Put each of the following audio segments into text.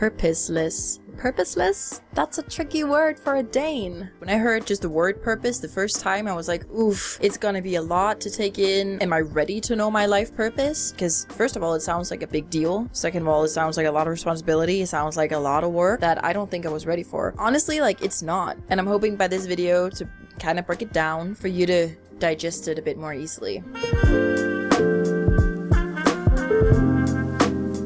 purposeless. Purposeless? That's a tricky word for a Dane. When I heard just the word purpose the first time, I was like, oof, it's gonna be a lot to take in. Am I ready to know my life purpose? Because first of all, it sounds like a big deal. Second of all, it sounds like a lot of responsibility. It sounds like a lot of work that I don't think I was ready for. Honestly, like, it's not. And I'm hoping by this video to kind of break it down for you to digest it a bit more easily.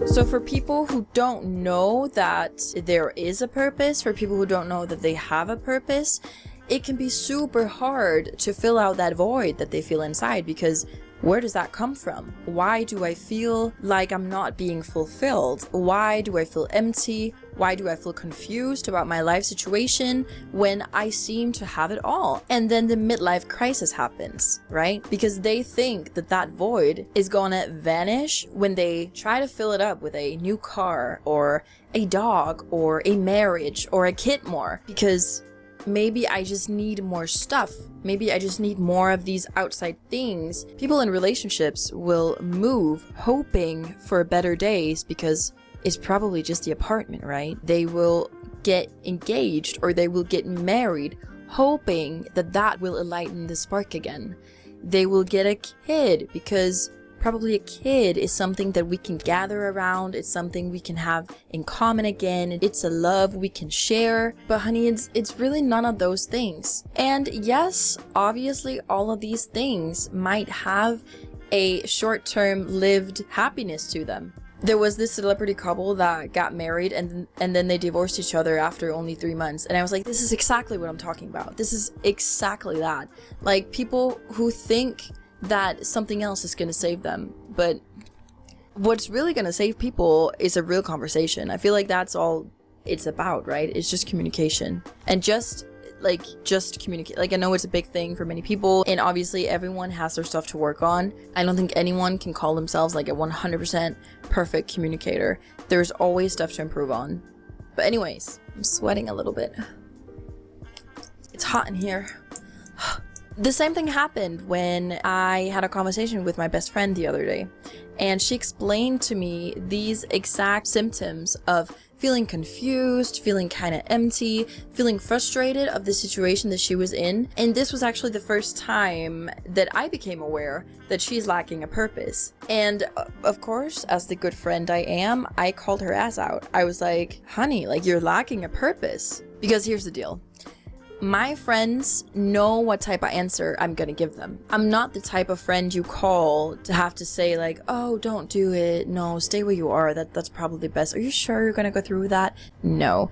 So for people who don't know that there is a purpose, for people who don't know that they have a purpose, it can be super hard to fill out that void that they feel inside, because where does that come from? Why do I feel like I'm not being fulfilled? Why do I feel empty? Why do I feel confused about my life situation when I seem to have it all? And then the midlife crisis happens, right? Because they think that that void is gonna vanish when they try to fill it up with a new car or a dog or a marriage or a kid more. Because maybe I just need more stuff. Maybe I just need more of these outside things. People in relationships will move hoping for better days because it's probably just the apartment, right? They will get engaged or they will get married hoping that that will enlighten the spark again. They will get a kid because probably a kid is something that we can gather around. It's something we can have in common again. It's a love we can share. But honey, it's really none of those things. And yes, obviously all of these things might have a short-term lived happiness to them. There was this celebrity couple that got married and then they divorced each other after only 3 months. And I was like, this is exactly what I'm talking about. This is exactly that. Like, people who think that something else is going to save them, but what's really going to save people is a real conversation. I feel like that's all it's about, right? It's just communication, and just communicate. Like, I know it's a big thing for many people, and obviously everyone has their stuff to work on. I don't think anyone can call themselves like a 100% perfect communicator. There's always stuff to improve on. But anyways, I'm sweating a little bit. It's hot in here. The same thing happened when I had a conversation with my best friend the other day, and she explained to me these exact symptoms of feeling confused, feeling kind of empty, feeling frustrated of the situation that she was in. And this was actually the first time that I became aware that she's lacking a purpose. And of course, as the good friend I am, I called her ass out. I was like, honey, like, you're lacking a purpose. Because here's the deal. My friends know what type of answer I'm gonna give them. I'm not the type of friend you call to have to say like, oh, don't do it. No, stay where you are. That's probably best. Are you sure you're gonna go through with that? No.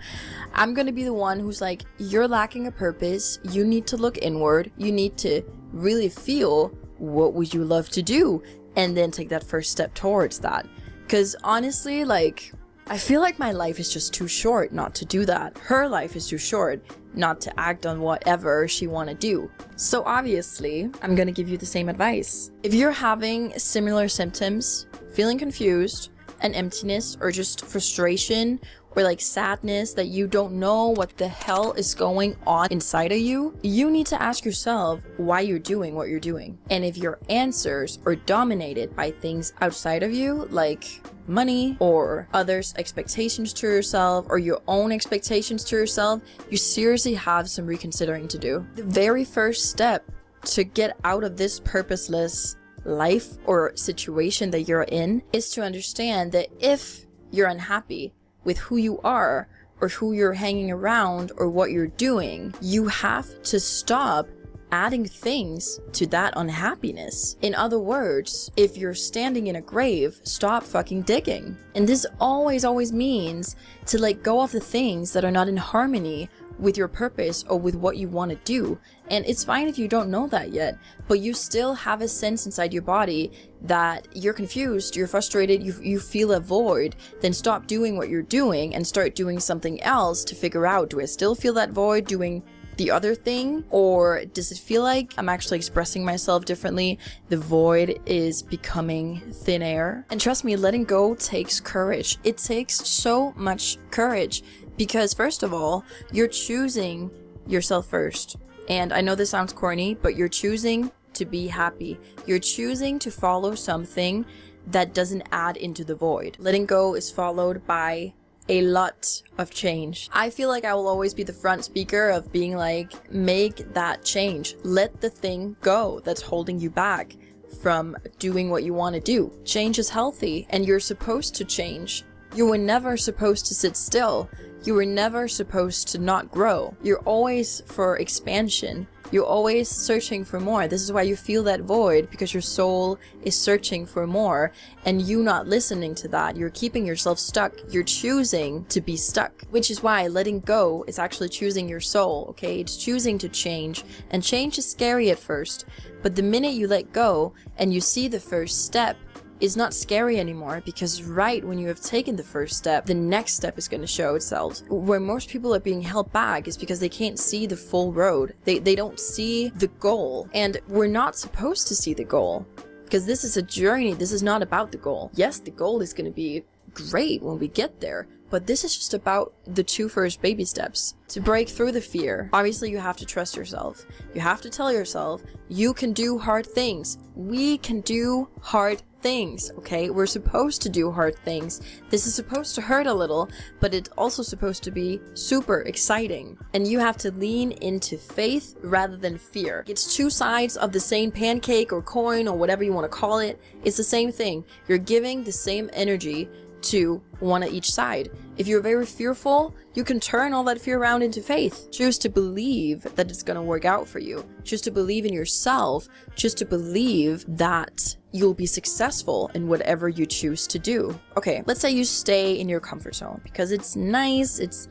I'm gonna be the one who's like, you're lacking a purpose. You need to look inward. You need to really feel what would you love to do, and then take that first step towards that. Because honestly, like, I feel like my life is just too short not to do that. Her life is too short not to act on whatever she want to do. So obviously, I'm gonna give you the same advice. If you're having similar symptoms, feeling confused, and emptiness, or just frustration, or like sadness that you don't know what the hell is going on inside of you, you need to ask yourself why you're doing what you're doing. And if your answers are dominated by things outside of you, like money or others' expectations to yourself or your own expectations to yourself, you seriously have some reconsidering to do. The very first step to get out of this purposeless life or situation that you're in is to understand that if you're unhappy with who you are or who you're hanging around or what you're doing, you have to stop adding things to that unhappiness. In other words, if you're standing in a grave, stop fucking digging. And this always means to let go of the things that are not in harmony with your purpose or with what you want to do. And it's fine if you don't know that yet, but you still have a sense inside your body that you're confused, you're frustrated, you feel a void. Then stop doing what you're doing and start doing something else to figure out, do I still feel that void doing the other thing, or does it feel like I'm actually expressing myself differently? The void is becoming thin air. And trust me, letting go takes courage. It takes so much courage because, first of all, you're choosing yourself first. And I know this sounds corny, but you're choosing to be happy. You're choosing to follow something that doesn't add into the void. Letting go is followed by a lot of change. I feel like I will always be the front speaker of being like, make that change. Let the thing go that's holding you back from doing what you want to do. Change is healthy, and you're supposed to change. You were never supposed to sit still. You were never supposed to not grow. You're always for expansion. You're always searching for more. This is why you feel that void, because your soul is searching for more, and you not listening to that. You're keeping yourself stuck. You're choosing to be stuck, which is why letting go is actually choosing your soul, okay? It's choosing to change, and change is scary at first, but the minute you let go and you see the first step, is not scary anymore, because right when you have taken the first step, the next step is going to show itself. Where most people are being held back is because they can't see the full road. They don't see the goal, and we're not supposed to see the goal, because this is a journey. This is not about the goal. Yes, the goal is going to be great when we get there, but this is just about the 2 first baby steps to break through the fear. Obviously, you have to trust yourself. You have to tell yourself you can do hard things. We can do hard things, okay? We're supposed to do hard things. This is supposed to hurt a little, but it's also supposed to be super exciting. And you have to lean into faith rather than fear. It's 2 sides of the same pancake or coin or whatever you want to call it. It's the same thing. You're giving the same energy to one of each side. If you're very fearful, you can turn all that fear around into faith. Choose to believe that it's going to work out for you. Choose to believe in yourself. Choose to believe that you'll be successful in whatever you choose to do. Okay, let's say you stay in your comfort zone because it's nice, it's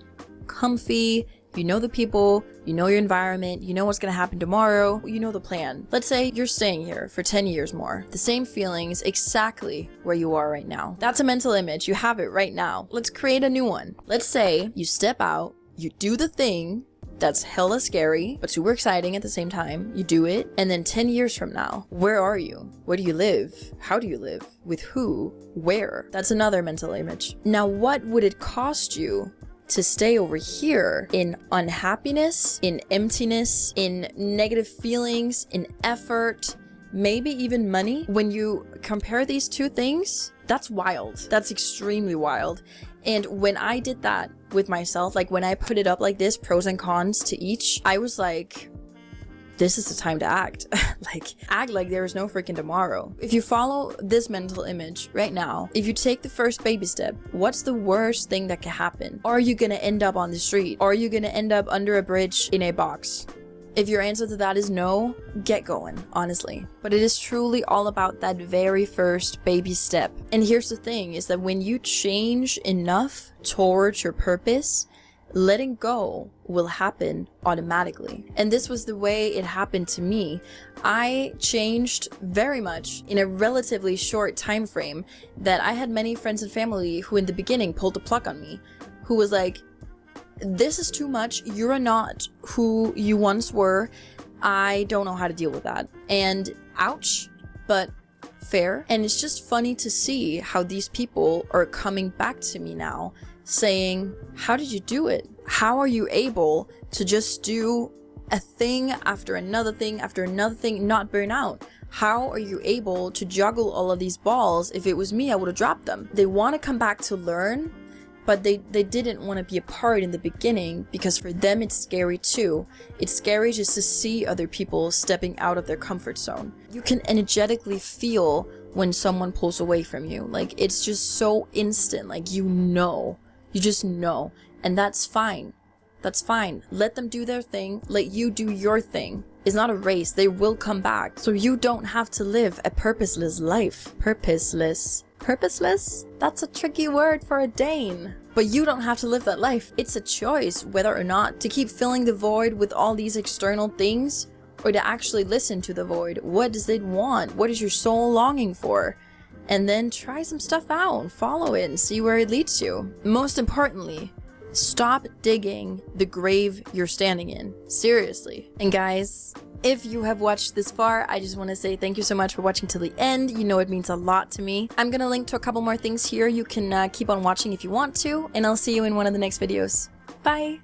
comfy, you know the people, you know your environment, you know what's gonna happen tomorrow, you know the plan. Let's say you're staying here for 10 years more. The same feelings exactly where you are right now. That's a mental image, you have it right now. Let's create a new one. Let's say you step out, you do the thing that's hella scary, but super exciting at the same time. You do it, and then 10 years from now, where are you? Where do you live? How do you live? With who? Where? That's another mental image. Now, what would it cost you to stay over here in unhappiness, in emptiness, in negative feelings, in effort, maybe even money? When you compare these 2 things, that's wild. That's extremely wild. And when I did that with myself, like when I put it up like this, pros and cons to each, I was like, this is the time to act. Act like there is no freaking tomorrow. If you follow this mental image right now, if you take the first baby step, what's the worst thing that can happen? Are you gonna end up on the street? Are you gonna end up under a bridge in a box? If your answer to that is no, get going, honestly. But it is truly all about that very first baby step. And here's the thing, is that when you change enough towards your purpose, letting go will happen automatically. And this was the way it happened to me. I changed very much in a relatively short time frame that I had many friends and family who in the beginning pulled the plug on me, who was like, this is too much. You're not who you once were. I don't know how to deal with that. And ouch, but fair. And it's just funny to see how these people are coming back to me now saying, how did you do it? How are you able to just do a thing after another thing after another thing, not burn out? How are you able to juggle all of these balls? If it was me, I would have dropped them. They want to come back to learn, but they didn't want to be a part in the beginning because for them it's scary too. It's scary just to see other people stepping out of their comfort zone. You can energetically feel when someone pulls away from you. Like, it's just so instant. Like, you just know. And that's fine. That's fine. Let them do their thing. Let you do your thing. It's not a race. They will come back. So you don't have to live a purposeless life. Purposeless? That's a tricky word for a Dane. But you don't have to live that life. It's a choice whether or not to keep filling the void with all these external things or to actually listen to the void. What does it want? What is your soul longing for? And then try some stuff out, follow it and see where it leads you. Most importantly, stop digging the grave you're standing in. Seriously. And guys, if you have watched this far, I just want to say thank you so much for watching till the end. You know it means a lot to me. I'm gonna link to a couple more things here. You can keep on watching if you want to, and I'll see you in one of the next videos. Bye!